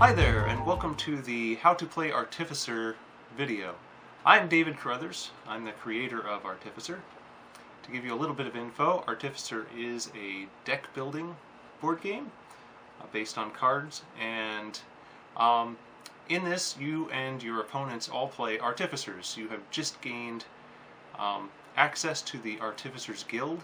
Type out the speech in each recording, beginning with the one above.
Hi there, and welcome to the How to Play Artificer video. I'm David Carruthers. I'm the creator of Artificer. To give you a little bit of info, Artificer is a deck building board game based on cards, and in this you and your opponents all play Artificers. You have just gained access to the Artificers Guild,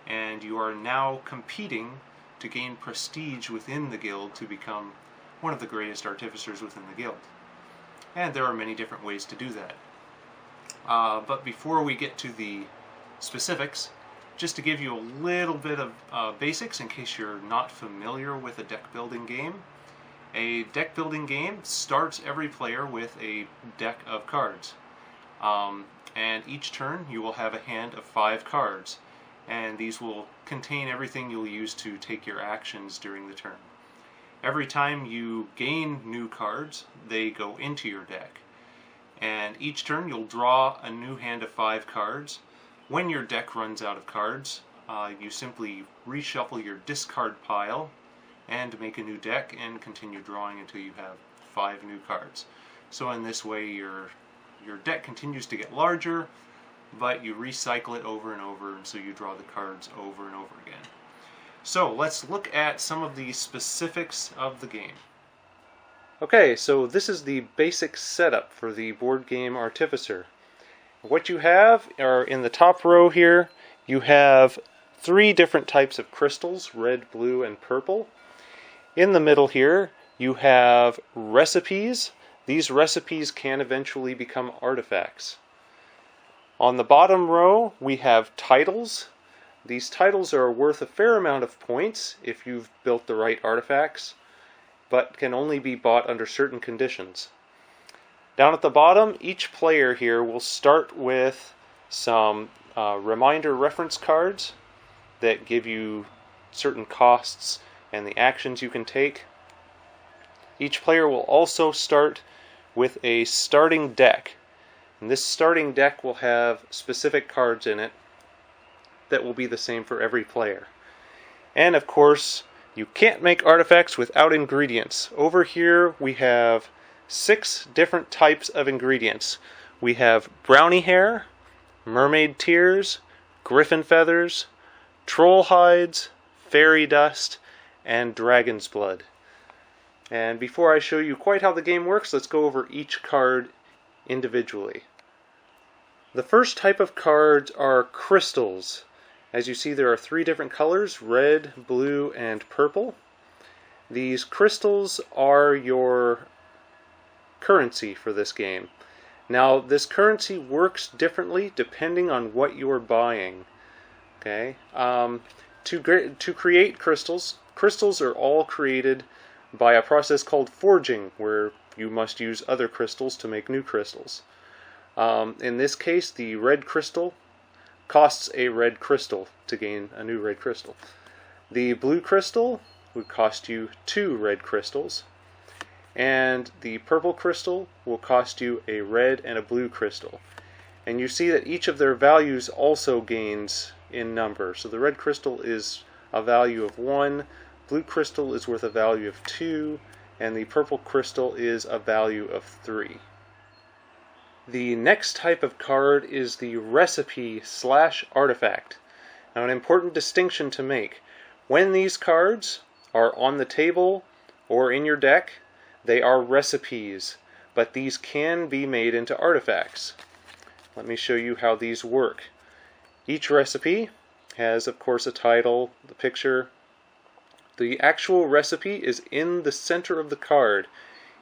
and you are now competing to gain prestige within the guild to become one of the greatest artificers within the guild. And there are many different ways to do that. But before we get to the specifics, just to give you a little bit of basics in case you're not familiar with a deck building game. A deck building game starts every player with a deck of cards. And each turn you will have a hand of 5 cards. And these will contain everything you'll use to take your actions during the turn. Every time you gain new cards, they go into your deck. And each turn you'll draw a new hand of 5 cards. When your deck runs out of cards, you simply reshuffle your discard pile and make a new deck and continue drawing until you have 5 new cards. So in this way your deck continues to get larger, but you recycle it over and over, and so you draw the cards over and over again. So let's look at some of the specifics of the game. Okay, so this is the basic setup for the board game Artificer. What you have are in the top row here, you have 3 different types of crystals, red, blue, and purple. In the middle here, you have recipes. These recipes can eventually become artifacts. On the bottom row, we have titles. These titles are worth a fair amount of points if you've built the right artifacts, but can only be bought under certain conditions. Down at the bottom, each player here will start with some reminder reference cards that give you certain costs and the actions you can take. Each player will also start with a starting deck. And this starting deck will have specific cards in it that will be the same for every player. And of course, you can't make artifacts without ingredients. Over here we have 6 different types of ingredients. We have brownie hair, mermaid tears, griffin feathers, troll hides, fairy dust, and dragon's blood. And before I show you quite how the game works, let's go over each card individually. The first type of cards are crystals. As you see, there are 3 different colors, red, blue, and purple. These crystals are your currency for this game. Now, this currency works differently depending on what you're buying. Okay? To create crystals, crystals are all created by a process called forging, where you must use other crystals to make new crystals. In this case, the red crystal costs a red crystal to gain a new red crystal. The blue crystal would cost you 2 red crystals, and the purple crystal will cost you a red and a blue crystal. And you see that each of their values also gains in number. So the red crystal is a value of 1, blue crystal is worth a value of 2, and the purple crystal is a value of 3. The next type of card is the recipe/artifact. Now, an important distinction to make. When these cards are on the table or in your deck, they are recipes, but these can be made into artifacts. Let me show you how these work. Each recipe has, of course, a title, the picture. The actual recipe is in the center of the card.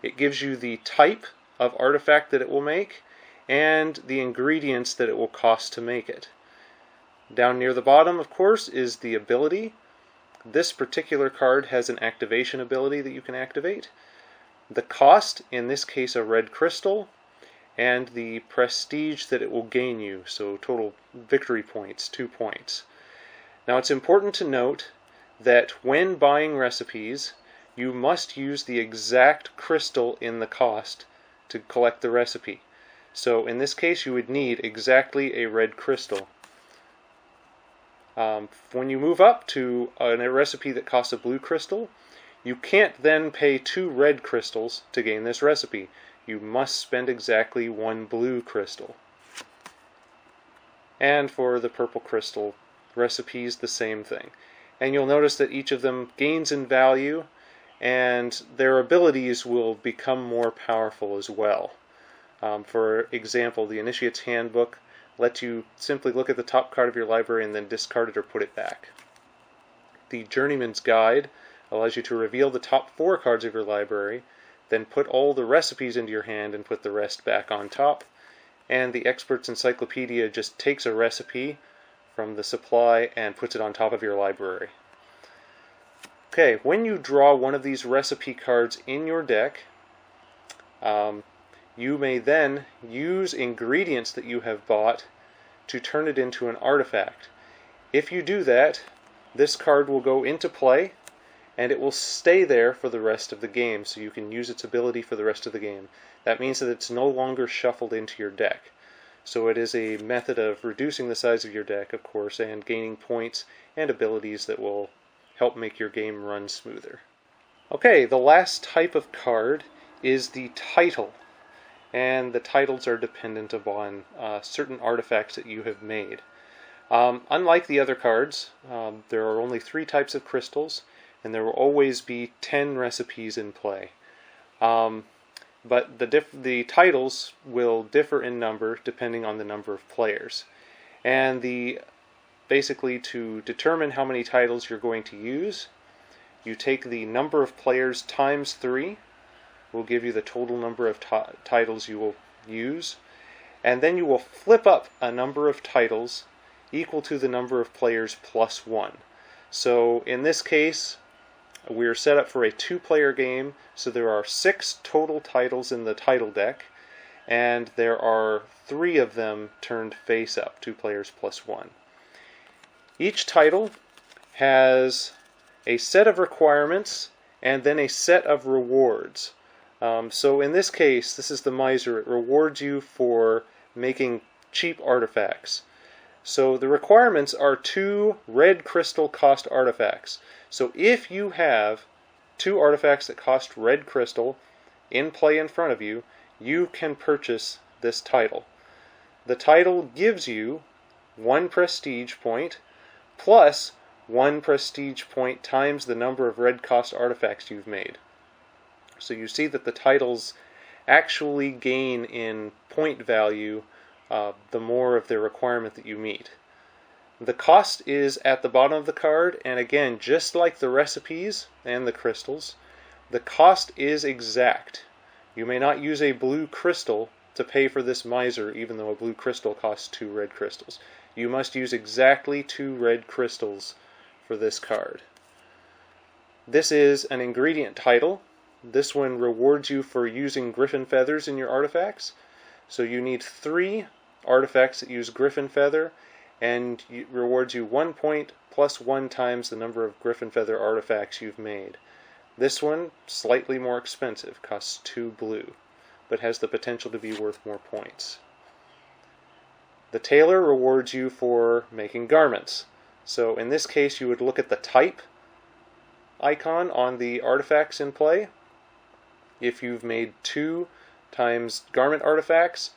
It gives you the type of artifact that it will make and the ingredients that it will cost to make it. Down near the bottom, of course, is the ability. This particular card has an activation ability that you can activate. The cost, in this case a red crystal, and the prestige that it will gain you, so total victory points, 2 points. Now, it's important to note that when buying recipes, you must use the exact crystal in the cost to collect the recipe. So in this case, you would need exactly a red crystal. When you move up to a recipe that costs a blue crystal, You can't then pay 2 red crystals to gain this recipe. You must spend exactly 1 blue crystal. And for the purple crystal recipes, the same thing. And you'll notice that each of them gains in value, and their abilities will become more powerful as well. For example, the Initiate's Handbook lets you simply look at the top card of your library and then discard it or put it back. The Journeyman's Guide allows you to reveal the top 4 cards of your library, then put all the recipes into your hand and put the rest back on top. And the Expert's Encyclopedia just takes a recipe from the supply and puts it on top of your library. Okay, when you draw one of these recipe cards in your deck, you may then use ingredients that you have bought to turn it into an artifact. If you do that, this card will go into play, and it will stay there for the rest of the game, so you can use its ability for the rest of the game. That means that it's no longer shuffled into your deck. So it is a method of reducing the size of your deck, of course, and gaining points and abilities that will help make your game run smoother. Okay, the last type of card is the title. And the titles are dependent upon certain artifacts that you have made. Unlike the other cards, there are only 3 types of crystals, and there will always be 10 recipes in play. But the titles will differ in number depending on the number of players. And basically to determine how many titles you're going to use, you take the number of players times 3, will give you the total number of titles you will use, and then you will flip up a number of titles equal to the number of players plus 1. So in this case, we're set up for a 2-player game, so there are 6 total titles in the title deck, and there are 3 of them turned face up, 2 players plus 1. Each title has a set of requirements and then a set of rewards. So in this case, this is the Miser. It rewards you for making cheap artifacts. So the requirements are 2 red crystal cost artifacts. So if you have 2 artifacts that cost red crystal in play in front of you, you can purchase this title. The title gives you 1 prestige point plus 1 prestige point times the number of red cost artifacts you've made. So you see that the titles actually gain in point value the more of the requirement that you meet. The cost is at the bottom of the card, and again, just like the recipes and the crystals, the cost is exact. You may not use a blue crystal to pay for this Miser, even though a blue crystal costs 2 red crystals. You must use exactly 2 red crystals for this card. This is an ingredient title. This one rewards you for using griffin feathers in your artifacts. So you need 3 artifacts that use griffin feather, and it rewards you 1 point plus 1 times the number of griffin feather artifacts you've made. This one, slightly more expensive, costs 2 blue, but has the potential to be worth more points. The tailor rewards you for making garments. So in this case, you would look at the type icon on the artifacts in play. If you've made 2 times garment artifacts,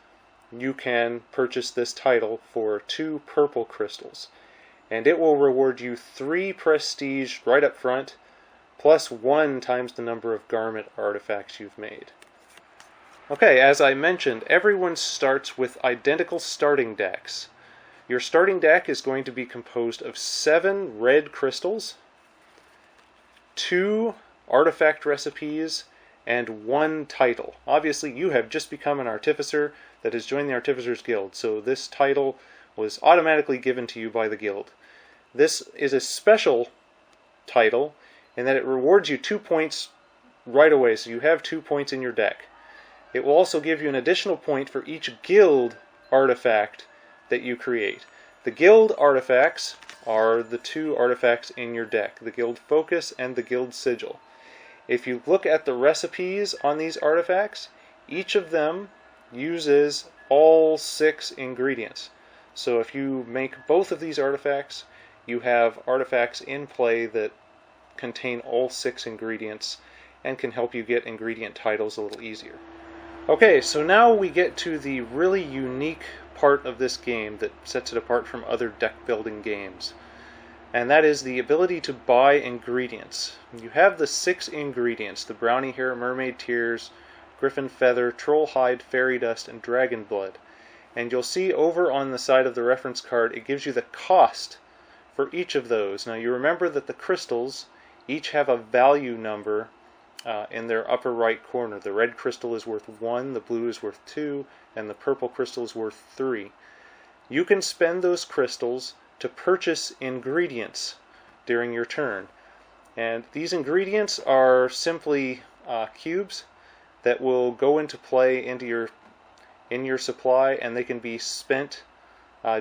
you can purchase this title for 2 purple crystals. And it will reward you 3 prestige right up front, plus 1 times the number of garment artifacts you've made. Okay, as I mentioned, everyone starts with identical starting decks. Your starting deck is going to be composed of 7 red crystals, 2 artifact recipes, and 1 title. Obviously, you have just become an Artificer that has joined the Artificers Guild, so this title was automatically given to you by the Guild. This is a special title in that it rewards you 2 points right away, so you have 2 points in your deck. It will also give you an additional point for each Guild artifact that you create. The Guild artifacts are the 2 artifacts in your deck, the Guild Focus and the Guild Sigil. If you look at the recipes on these artifacts, each of them uses all 6 ingredients. So if you make both of these artifacts, you have artifacts in play that contain all 6 ingredients and can help you get ingredient titles a little easier. Okay, so now we get to the really unique part of this game that sets it apart from other deck building games. And that is the ability to buy ingredients. You have the 6 ingredients: the brownie hair, mermaid tears, griffin feather, troll hide, fairy dust, and dragon blood. And you'll see over on the side of the reference card, it gives you the cost for each of those. Now you remember that the crystals each have a value number in their upper right corner. The red crystal is worth 1, the blue is worth 2, and the purple crystal is worth 3. You can spend those crystals to purchase ingredients during your turn. And these ingredients are simply cubes that will go into play in your supply, and they can be spent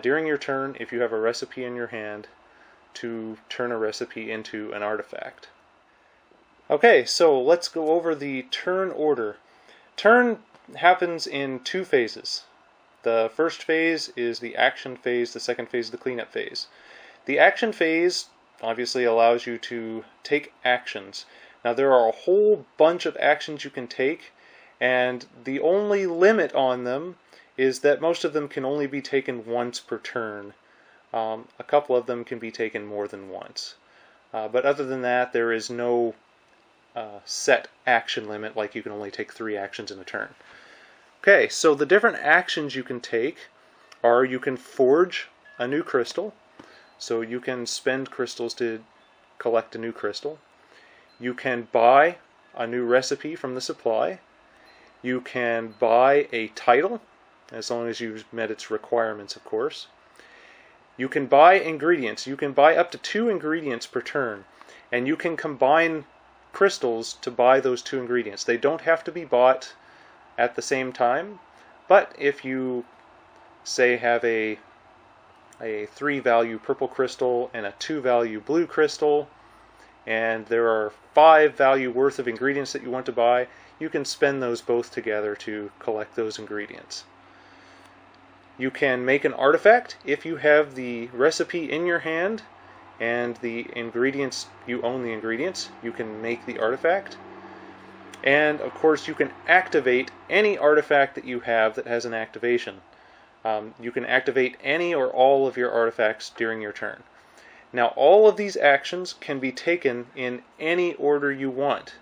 during your turn if you have a recipe in your hand to turn a recipe into an artifact. Okay, so let's go over the turn order. Turn happens in 2 phases. The first phase is the action phase, the second phase is the cleanup phase. The action phase obviously allows you to take actions. Now there are a whole bunch of actions you can take, and the only limit on them is that most of them can only be taken once per turn. A couple of them can be taken more than once. But other than that, there is no set action limit, like you can only take 3 actions in a turn. Okay, so the different actions you can take are: you can forge a new crystal, so you can spend crystals to collect a new crystal. You can buy a new recipe from the supply. You can buy a title, as long as you've met its requirements, of course. You can buy ingredients. You can buy up to 2 ingredients per turn, and you can combine crystals to buy those 2 ingredients. They don't have to be bought at the same time, but if you, say, have a 3-value purple crystal and a 2-value blue crystal, and there are 5 value worth of ingredients that you want to buy, you can spend those both together to collect those ingredients. You can make an artifact if you have the recipe in your hand and the ingredients, you own the ingredients, you can make the artifact. And of course you can activate any artifact that you have that has an activation. You can activate any or all of your artifacts during your turn. Now all of these actions can be taken in any order you want.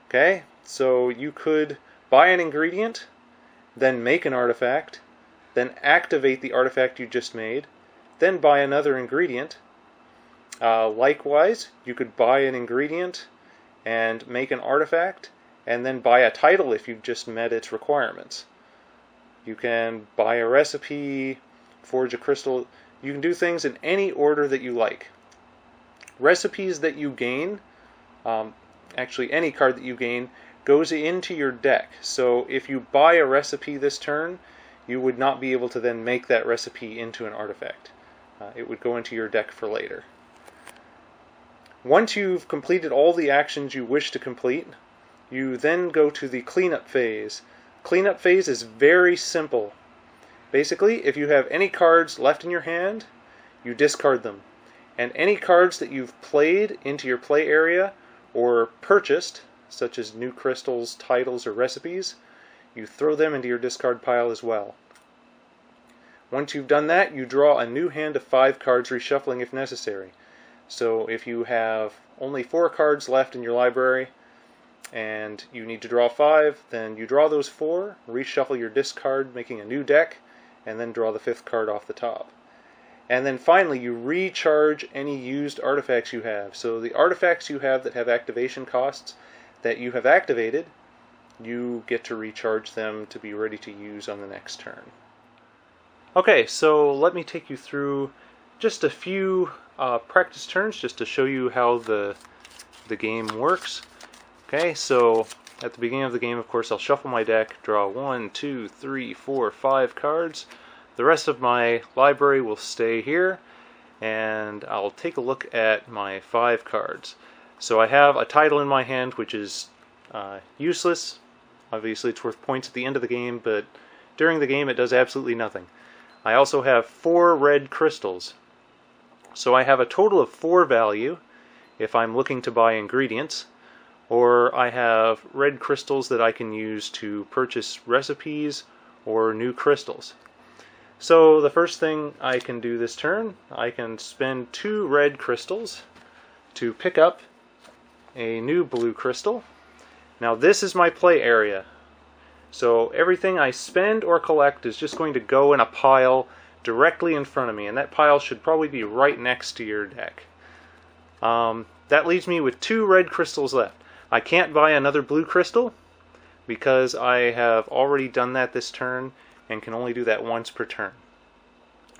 Okay, so you could buy an ingredient, then make an artifact, then activate the artifact you just made, then buy another ingredient. Likewise, you could buy an ingredient and make an artifact, and then buy a title if you've just met its requirements. You can buy a recipe, forge a crystal. You can do things in any order that you like. Recipes that you gain, actually any card that you gain, goes into your deck. So if you buy a recipe this turn, you would not be able to then make that recipe into an artifact. It would go into your deck for later. Once you've completed all the actions you wish to complete, you then go to the cleanup phase. Cleanup phase is very simple. Basically, if you have any cards left in your hand, you discard them. And any cards that you've played into your play area or purchased, such as new crystals, titles, or recipes, you throw them into your discard pile as well. Once you've done that, you draw a new hand of 5 cards, reshuffling if necessary. So if you have only 4 cards left in your library and you need to draw 5, then you draw those 4, reshuffle your discard, making a new deck, and then draw the 5th card off the top. And then finally you recharge any used artifacts you have. So the artifacts you have that have activation costs that you have activated, you get to recharge them to be ready to use on the next turn. Okay, so let me take you through just a few practice turns just to show you how the game works. Okay, so at the beginning of the game, of course, I'll shuffle my deck, draw 1, 2, 3, 4, 5 cards. The rest of my library will stay here, and I'll take a look at my 5 cards. So I have a title in my hand which is useless. Obviously it's worth points at the end of the game, but during the game it does absolutely nothing. I also have 4 red crystals. So I have a total of 4 value if I'm looking to buy ingredients, or I have red crystals that I can use to purchase recipes or new crystals. So the first thing I can do this turn, I can spend 2 red crystals to pick up a new blue crystal. Now this is my play area. So everything I spend or collect is just going to go in a pile directly in front of me, and that pile should probably be right next to your deck. That leaves me with 2 red crystals left. I can't buy another blue crystal because I have already done that this turn and can only do that once per turn.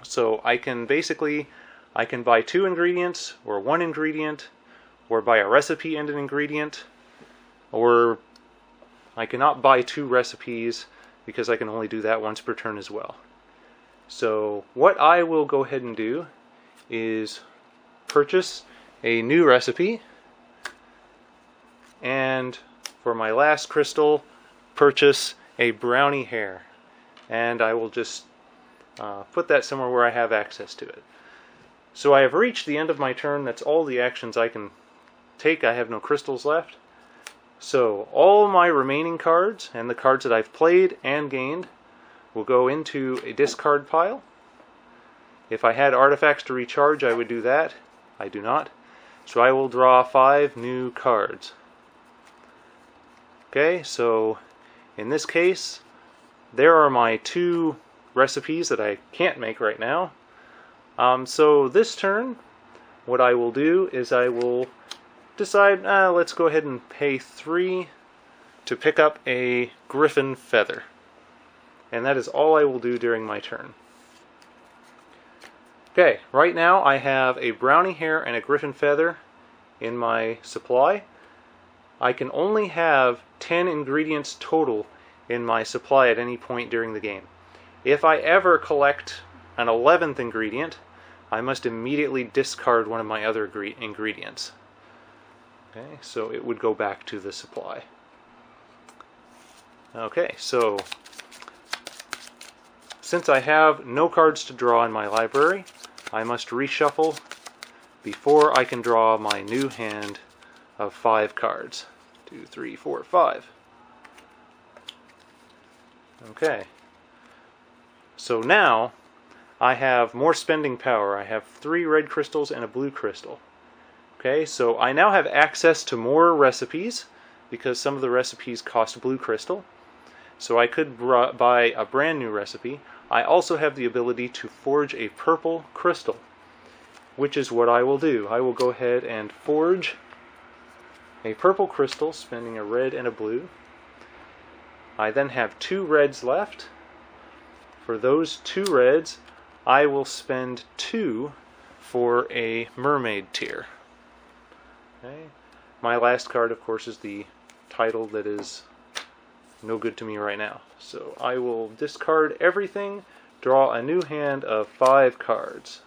So I can buy 2 ingredients or 1 ingredient, or buy a recipe and an ingredient, or I cannot buy 2 recipes because I can only do that once per turn as well. So what I will go ahead and do is purchase a new recipe, and for my last crystal, purchase a brownie hair. And I will just put that somewhere where I have access to it. So I have reached the end of my turn. That's all the actions I can take. I have no crystals left. So all my remaining cards, and the cards that I've played and gained, will go into a discard pile. If I had artifacts to recharge, I would do that. I do not. So I will draw 5 new cards. Okay, so in this case, there are my 2 recipes that I can't make right now. So this turn, what I will do is I will decide, let's go ahead and pay 3 to pick up a griffin feather. And that is all I will do during my turn. Okay, right now I have a brownie hair and a griffin feather in my supply. I can only have 10 ingredients total in my supply at any point during the game. If I ever collect an 11th ingredient, I must immediately discard one of my other ingredients. Okay, so it would go back to the supply. Okay, so since I have no cards to draw in my library, I must reshuffle before I can draw my new hand of 5 cards. 2, 3, 4, 5. Okay. So now I have more spending power. I have 3 red crystals and a blue crystal. Okay, so I now have access to more recipes because some of the recipes cost a blue crystal. So I could buy a brand new recipe. I also have the ability to forge a purple crystal, which is what I will do. I will go ahead and forge a purple crystal, spending a red and a blue. I then have 2 reds left. For those 2 reds, I will spend 2 for a mermaid tier. Okay. My last card, of course, is the title that is no good to me right now. So I will discard everything, draw a new hand of 5 cards.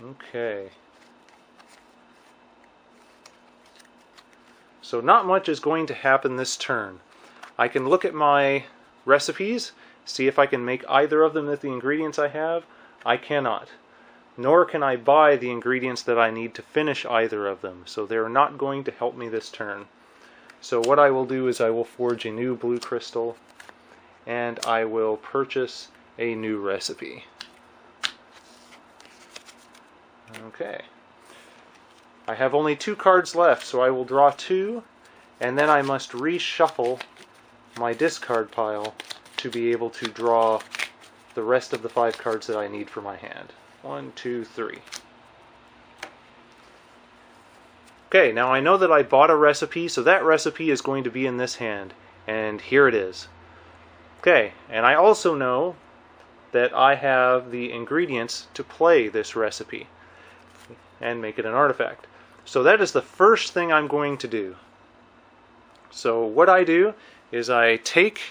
Okay. So not much is going to happen this turn. I can look at my recipes, see if I can make either of them with the ingredients I have. I cannot. Nor can I buy the ingredients that I need to finish either of them. So they're not going to help me this turn. So what I will do is I will forge a new blue crystal, and I will purchase a new recipe. Okay. I have only 2 cards left, so I will draw 2, and then I must reshuffle my discard pile to be able to draw the rest of the 5 cards that I need for my hand. 1, 2, 3. Okay, now I know that I bought a recipe, so that recipe is going to be in this hand, and here it is. Okay, and I also know that I have the ingredients to play this recipe and make it an artifact. So that is the first thing I'm going to do. So what I do is I take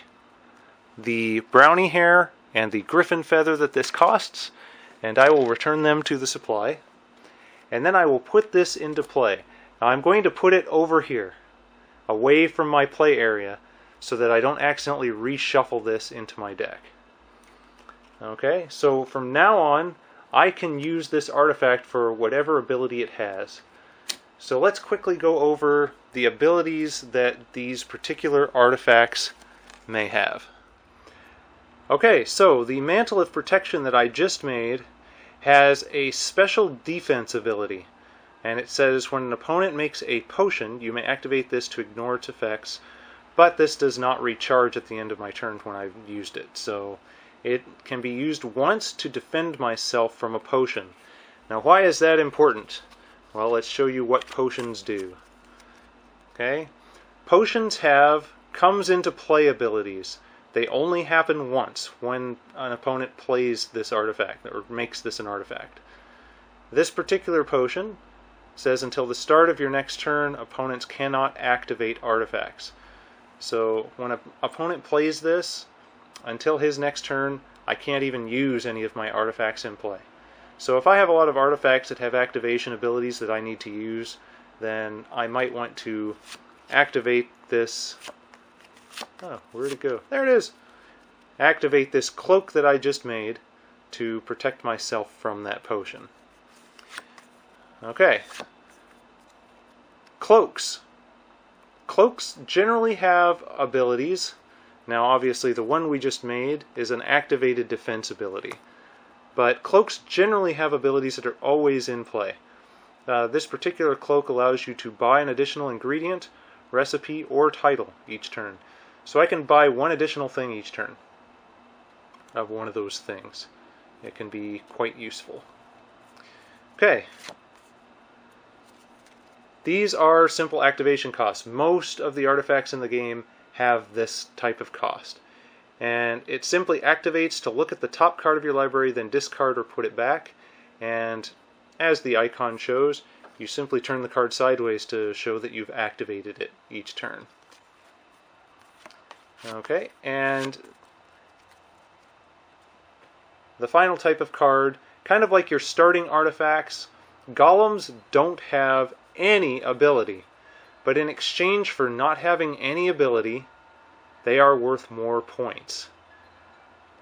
the brownie hair and the griffin feather that this costs, and I will return them to the supply. And then I will put this into play. Now I'm going to put it over here, away from my play area, so that I don't accidentally reshuffle this into my deck. Okay, so from now on, I can use this artifact for whatever ability it has. So let's quickly go over the abilities that these particular artifacts may have. Okay, so the Mantle of Protection that I just made has a special defense ability. And it says when an opponent makes a potion, you may activate this to ignore its effects, but this does not recharge at the end of my turn when I've used it. So it can be used once to defend myself from a potion. Now why is that important? Well, let's show you what potions do. Okay, potions have comes into play abilities. They only happen once when an opponent plays this artifact or makes this an artifact. This particular potion says until the start of your next turn, opponents cannot activate artifacts. So when an opponent plays this, until his next turn, I can't even use any of my artifacts in play. So if I have a lot of artifacts that have activation abilities that I need to use, then I might want to activate this. Oh, where'd it go? There it is! Activate this cloak that I just made to protect myself from that potion. Okay. Cloaks. Cloaks generally have abilities. Now obviously the one we just made is an activated defense ability. But cloaks generally have abilities that are always in play. This particular cloak allows you to buy an additional ingredient, recipe, or title each turn. So I can buy one additional thing each turn of one of those things. It can be quite useful. Okay. These are simple activation costs. Most of the artifacts in the game have this type of cost. And it simply activates to look at the top card of your library, then discard or put it back. And as the icon shows, you simply turn the card sideways to show that you've activated it each turn. Okay, and the final type of card, kind of like your starting artifacts, golems don't have any ability, but in exchange for not having any ability, they are worth more points.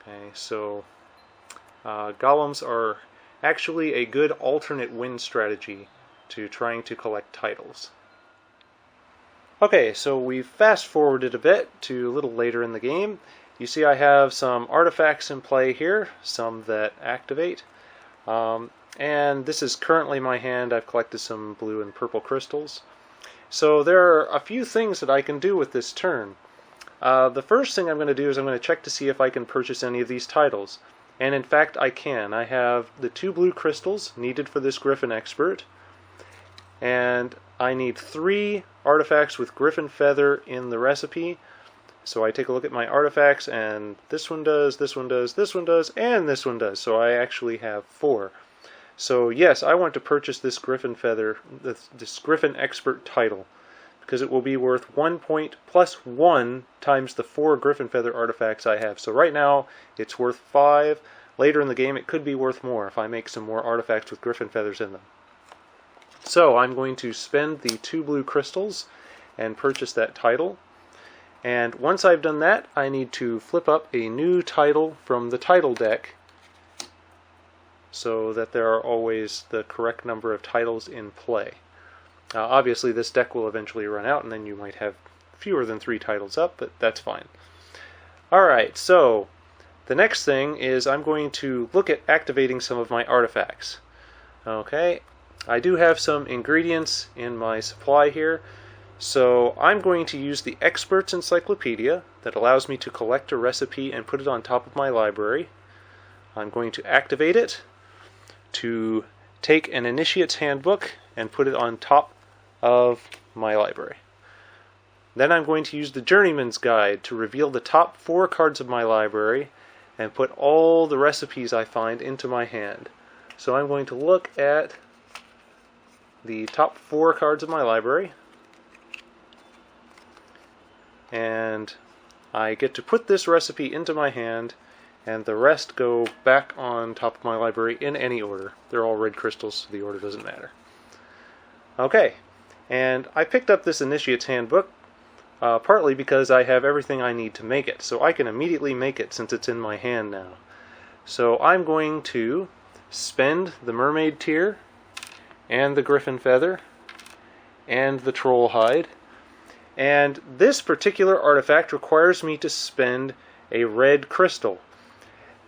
Okay, so golems are actually a good alternate win strategy to trying to collect titles. Okay, so we've fast forwarded a bit to a little later in the game. You see I have some artifacts in play here, some that activate. And this is currently my hand. I've collected some blue and purple crystals. So there are a few things that I can do with this turn. The first thing I'm going to do is I'm going to check to see if I can purchase any of these titles. And in fact I can. I have the 2 blue crystals needed for this Griffin Expert. And I need 3 artifacts with Griffin Feather in the recipe. So I take a look at my artifacts and this one does, this one does, this one does, and this one does. So I actually have 4. So yes, I want to purchase this Griffin Feather, this Griffin Expert title, because it will be worth 1 point plus 1 times the 4 Griffin Feather artifacts I have. So right now it's worth 5. Later in the game it could be worth more if I make some more artifacts with Griffin Feathers in them. So I'm going to spend the 2 blue crystals and purchase that title. And once I've done that, I need to flip up a new title from the title deck so that there are always the correct number of titles in play. Obviously this deck will eventually run out and then you might have fewer than 3 titles up, but that's fine. Alright, so the next thing is I'm going to look at activating some of my artifacts. Okay, I do have some ingredients in my supply here, so I'm going to use the Expert's Encyclopedia that allows me to collect a recipe and put it on top of my library. I'm going to activate it to take an Initiate's Handbook and put it on top of my library. Then I'm going to use the Journeyman's Guide to reveal the top 4 cards of my library and put all the recipes I find into my hand. So I'm going to look at the top 4 cards of my library, and I get to put this recipe into my hand, and the rest go back on top of my library in any order. They're all red crystals, so the order doesn't matter. Okay, and I picked up this Initiate's Handbook partly because I have everything I need to make it, so I can immediately make it since it's in my hand now. So I'm going to spend the mermaid tear, and the griffin feather, and the troll hide. And this particular artifact requires me to spend a red crystal.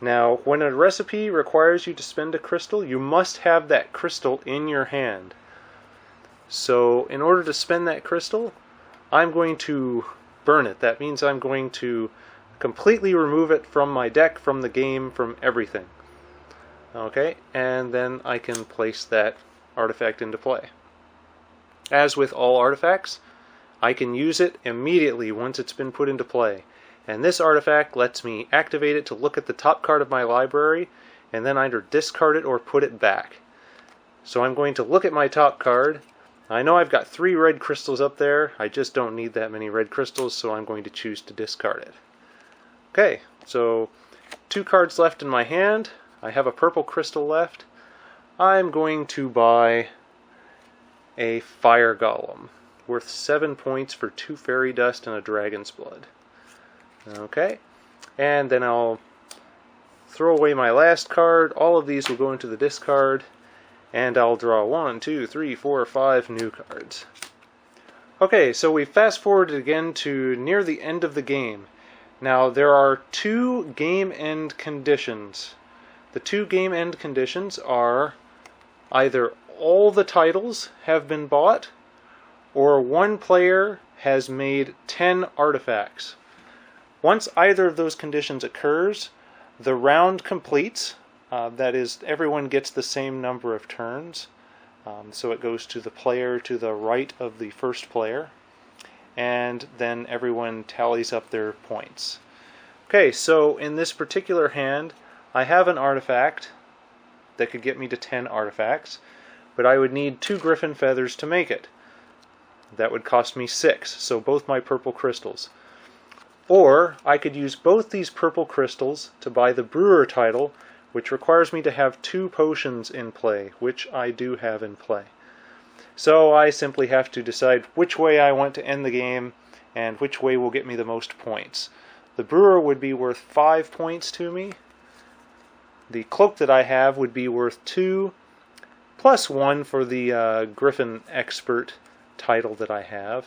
Now, when a recipe requires you to spend a crystal, you must have that crystal in your hand. So, in order to spend that crystal, I'm going to burn it. That means I'm going to completely remove it from my deck, from the game, from everything. Okay, and then I can place that artifact into play. As with all artifacts, I can use it immediately once it's been put into play. And this artifact lets me activate it to look at the top card of my library, and then either discard it or put it back. So I'm going to look at my top card. I know I've got 3 red crystals up there. I just don't need that many red crystals, so I'm going to choose to discard it. Okay, so 2 cards left in my hand. I have a purple crystal left. I'm going to buy a fire golem, worth 7 points for 2 fairy dust and a dragon's blood. Okay, and then I'll throw away my last card. All of these will go into the discard, and I'll draw 1, 2, 3, 4, 5 new cards. Okay, so we fast forwarded again to near the end of the game. Now, there are 2 game end conditions. The 2 game end conditions are either all the titles have been bought, or one player has made 10 artifacts. Once either of those conditions occurs, the round completes. That is, everyone gets the same number of turns. So it goes to the player to the right of the first player, and then everyone tallies up their points. Okay, so in this particular hand, I have an artifact that could get me to 10 artifacts, but I would need 2 griffin feathers to make it. That would cost me 6, so both my purple crystals. Or I could use both these purple crystals to buy the brewer title, which requires me to have 2 potions in play, which I do have in play. So I simply have to decide which way I want to end the game and which way will get me the most points. The brewer would be worth 5 points to me. The cloak that I have would be worth 2, plus 1 for the Griffin Expert title that I have.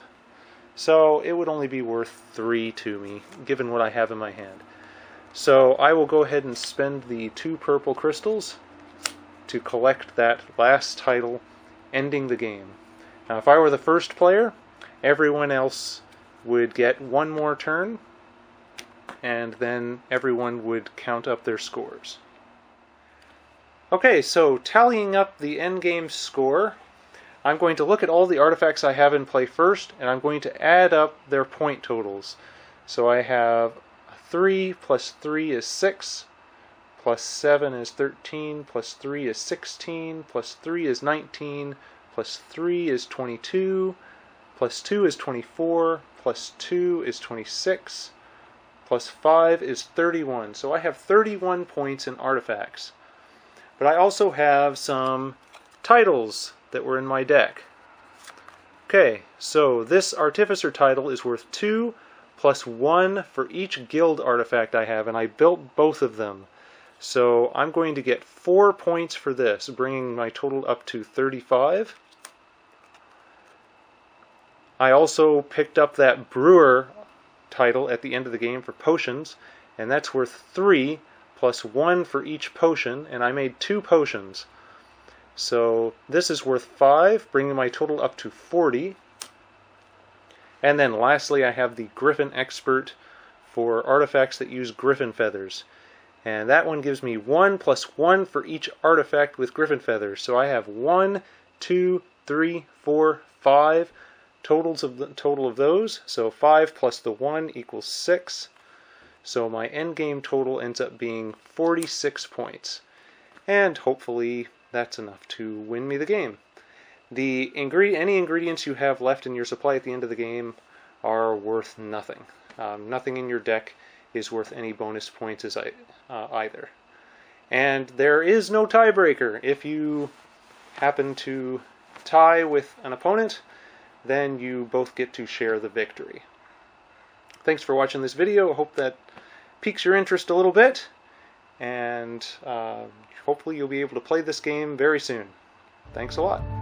So it would only be worth 3 to me, given what I have in my hand. So I will go ahead and spend the 2 purple crystals to collect that last title, ending the game. Now, if I were the first player, everyone else would get 1 more turn, and then everyone would count up their scores. Okay, so tallying up the endgame score, I'm going to look at all the artifacts I have in play first, and I'm going to add up their point totals. So I have 3 plus 3 is 6, plus 7 is 13, plus 3 is 16, plus 3 is 19, plus 3 is 22, plus 2 is 24, plus 2 is 26, plus 5 is 31. So I have 31 points in artifacts. But I also have some titles that were in my deck. Okay, so this Artificer title is worth 2 plus 1 for each guild artifact I have, and I built both of them. So I'm going to get 4 points for this, bringing my total up to 35. I also picked up that Brewer title at the end of the game for potions, and that's worth 3 plus 1 for each potion, and I made 2 potions. So this is worth 5, bringing my total up to 40. And then lastly, I have the Griffin Expert for artifacts that use griffin feathers. And that one gives me 1 plus 1 for each artifact with griffin feathers. So I have 1, 2, 3, 4, 5 total of those. So 5 plus the 1 equals 6. So my endgame total ends up being 46 points. And hopefully that's enough to win me the game. Any ingredients you have left in your supply at the end of the game are worth nothing. Nothing in your deck is worth any bonus points either. And there is no tiebreaker. If you happen to tie with an opponent, then you both get to share the victory. Thanks for watching this video. I hope that piques your interest a little bit. and hopefully you'll be able to play this game very soon. Thanks a lot.